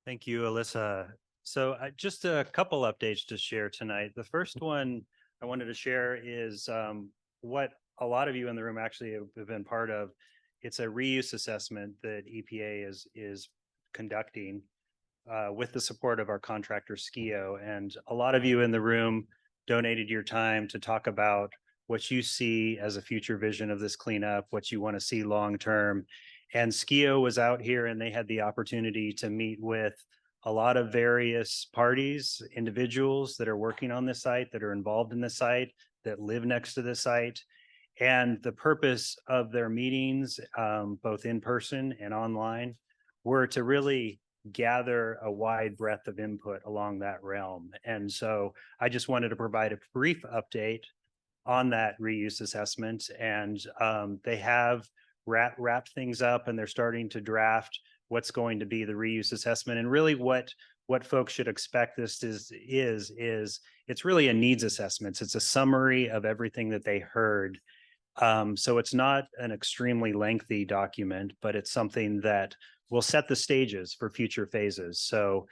Thank you, Alyssa. So just a couple updates to share tonight. The first one I wanted to share is what a lot of you in the room actually have been part of. It's a reuse assessment that EPA is conducting with the support of our contractor SKIO. And a lot of you in the room donated your time to talk about what you see as a future vision of this cleanup, what you want to see long term. And SKIO was out here and they had the opportunity to meet with a lot of various parties, individuals that are working on this site, that are involved in this site, that live next to this site. And the purpose of their meetings, both in person and online, were to really gather a wide breadth of input along that realm. And so I just wanted to provide a brief update on that reuse assessment. And they have wrapped things up and they're starting to draft what's going to be the reuse assessment. And really what folks should expect this is it's really a needs assessment. It's a summary of everything that they heard. So it's not an extremely lengthy document, but it's something that will set the stages for future phases. So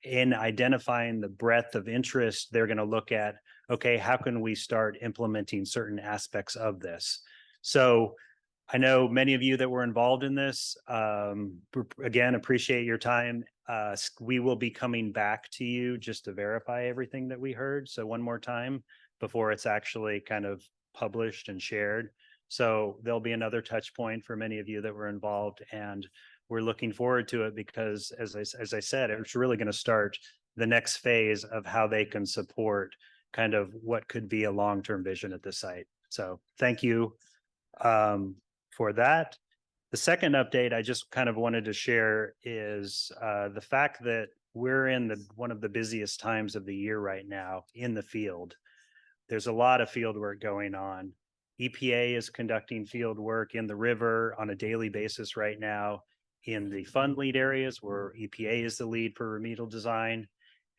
in identifying the breadth of interest, they're going to look at, okay, how can we start implementing certain aspects of this? So I know many of you that were involved in this, again, appreciate your time. We will be coming back to you just to verify everything that we heard. So one more time before it's actually kind of published and shared. So there'll be another touch point for many of you that were involved, and we're looking forward to it because as I said, it's really going to start the next phase of how they can support kind of what could be a long-term vision at this site. So thank you for that. The second update I just kind of wanted to share is the fact that we're in one of the busiest times of the year right now in the field. There's a lot of field work going on. EPA is conducting field work in the river on a daily basis right now in the fund lead areas where EPA is the lead for remedial design.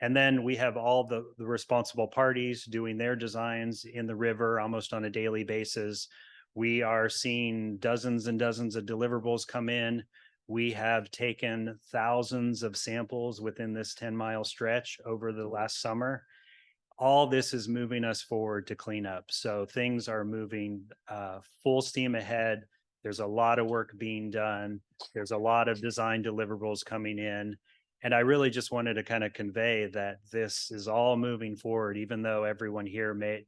And then we have all the responsible parties doing their designs in the river almost on a daily basis. We are seeing dozens and dozens of deliverables come in. We have taken thousands of samples within this 10-mile stretch over the last summer. All this is moving us forward to clean up. So things are moving full steam ahead. There's a lot of work being done. There's a lot of design deliverables coming in. And I really just wanted to kind of convey that this is all moving forward, even though everyone here may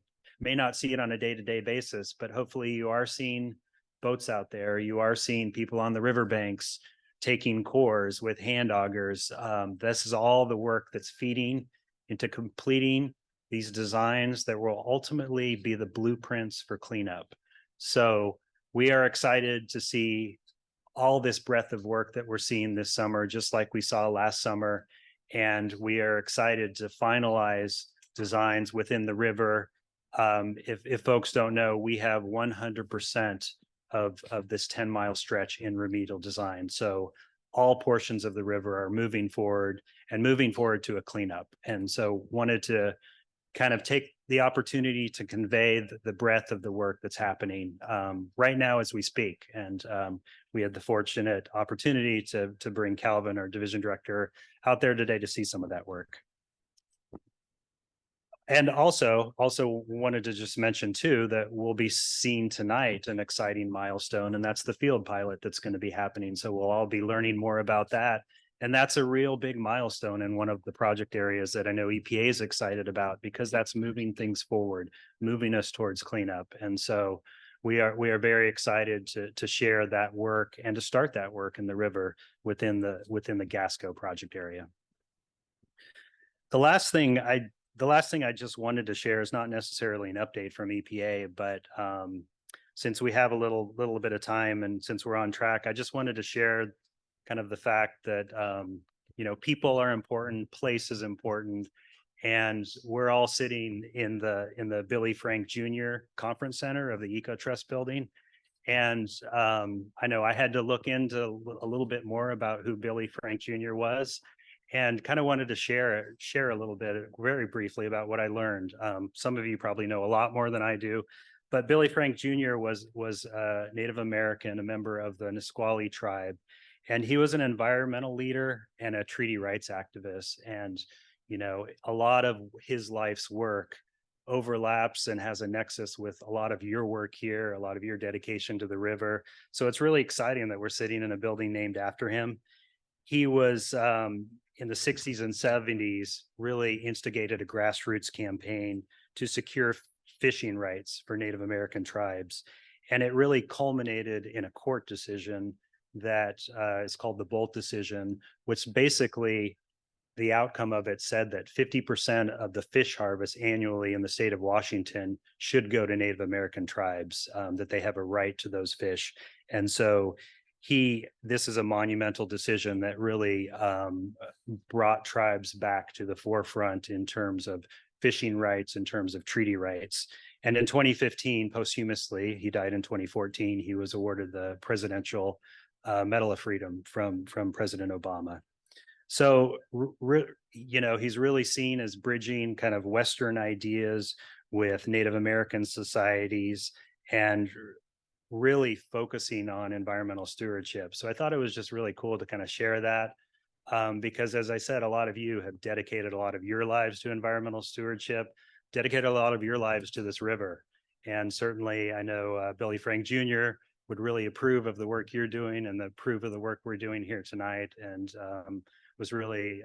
not see it on a day-to-day basis, but hopefully you are seeing boats out there. You are seeing people on the riverbanks taking cores with hand augers. This is all the work that's feeding into completing these designs that will ultimately be the blueprints for cleanup. So we are excited to see all this breadth of work that we're seeing this summer, just like we saw last summer. And we are excited to finalize designs within the river. If folks don't know, we have 100% of this 10-mile stretch in remedial design. So all portions of the river are moving forward to a cleanup. And so wanted to kind of take the opportunity to convey the breadth of the work that's happening right now as we speak. And we had the fortunate opportunity to bring Calvin, our division director, out there today to see some of that work. And also wanted to just mention too that we'll be seeing tonight an exciting milestone, and that's the field pilot that's going to be happening. So we'll all be learning more about that. And that's a real big milestone in one of the project areas that I know EPA is excited about, because that's moving things forward, moving us towards cleanup. And so we are very excited to share that work and to start that work in the river within the Gasco project area. The last thing I just wanted to share is not necessarily an update from EPA, but since we have a little bit of time and since we're on track, I just wanted to share kind of the fact that people are important, place is important, and we're all sitting in the Billy Frank Jr. Conference Center of the EcoTrust building. And I know I had to look into a little bit more about who Billy Frank Jr. was, and kind of wanted to share a little bit very briefly about what I learned. Some of you probably know a lot more than I do, but Billy Frank Jr. was Native American, a member of the Nisqually tribe. And he was an environmental leader and a treaty rights activist. And, a lot of his life's work overlaps and has a nexus with a lot of your work here, a lot of your dedication to the river. So it's really exciting that we're sitting in a building named after him. He was in the 60s and 70s really instigated a grassroots campaign to secure fishing rights for Native American tribes. And it really culminated in a court decision that is called the Bolt decision, which basically the outcome of it said that 50% of the fish harvest annually in the state of Washington should go to Native American tribes, that they have a right to those fish. And so this is a monumental decision that really brought tribes back to the forefront in terms of fishing rights, in terms of treaty rights. And in 2015, posthumously, he died in 2014, he was awarded the Presidential Medal of Freedom from President Obama. So, he's really seen as bridging kind of Western ideas with Native American societies and really focusing on environmental stewardship. So I thought it was just really cool to kind of share that, because as I said, a lot of you have dedicated a lot of your lives to environmental stewardship, dedicated a lot of your lives to this river. And certainly I know Billy Frank Jr. would really approve of the work you're doing and approve of the work we're doing here tonight. And was really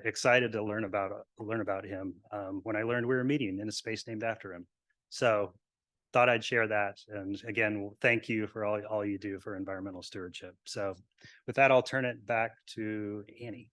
excited to learn about him when I learned we were meeting in a space named after him. So thought I'd share that. And again, thank you for all you do for environmental stewardship. So with that, I'll turn it back to Annie.